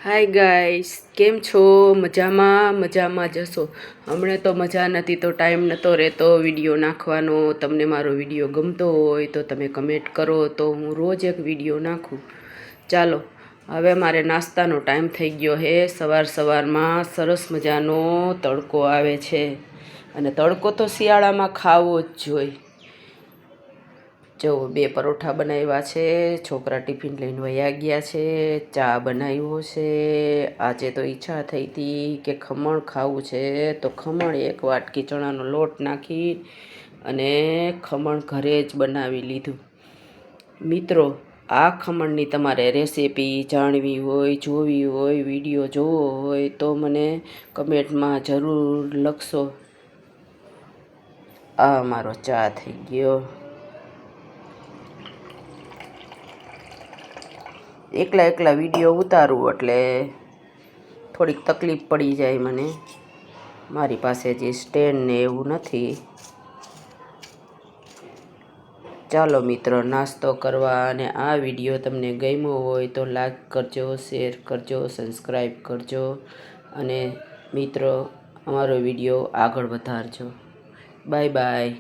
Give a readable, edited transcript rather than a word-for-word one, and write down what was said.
Hi guys, કેમ છો? મજામાં જશો. હમણાં તો મજા નથી તો ટાઈમ નહોતો રહેતો વિડીયો નાખવાનો. તમને મારો વિડીયો ગમતો હોય તો તમે કમેન્ટ કરો તો હું રોજ એક વિડીયો નાખું. ચાલો, હવે મારે નાસ્તાનો ટાઈમ થઈ ગયો હે. સવારમાં સરસ મજાનો તડકો આવે છે અને તડકો તો શિયાળામાં ખાવો જ જોઈએ. જો 2 પરોઠા બનાવ્યા છે, છોકરા ટિફિન લઈને વયા ગયા છે, ચા બનાવ્યો છે. આજે તો ઈચ્છા થઈ હતી કે ખમણ ખાવું છે તો ખમણ 1 વાટકી ચણાનો લોટ નાખી અને ખમણ ઘરે જ બનાવી લીધું. મિત્રો, આ ખમણની તમારે રેસીપી જાણવી હોય, જોવી હોય, વિડીયો જોવો હોય તો મને કમેન્ટમાં જરૂર લખશો. આ મારો ચા થઈ ગયો. એકલા વિડીયો ઉતારું એટલે થોડીક તકલીફ પડી જાય મને. મારી પાસે જે સ્ટેન્ડ ને એવું નથી. ચાલો મિત્રો, નાસ્તો કરવા. અને આ વિડીયો તમને ગમ્યો હોય તો લાઈક કરજો, શેર કરજો, સબસ્ક્રાઈબ કરજો અને મિત્રો અમારો વિડીયો આગળ વધારજો. Bye bye.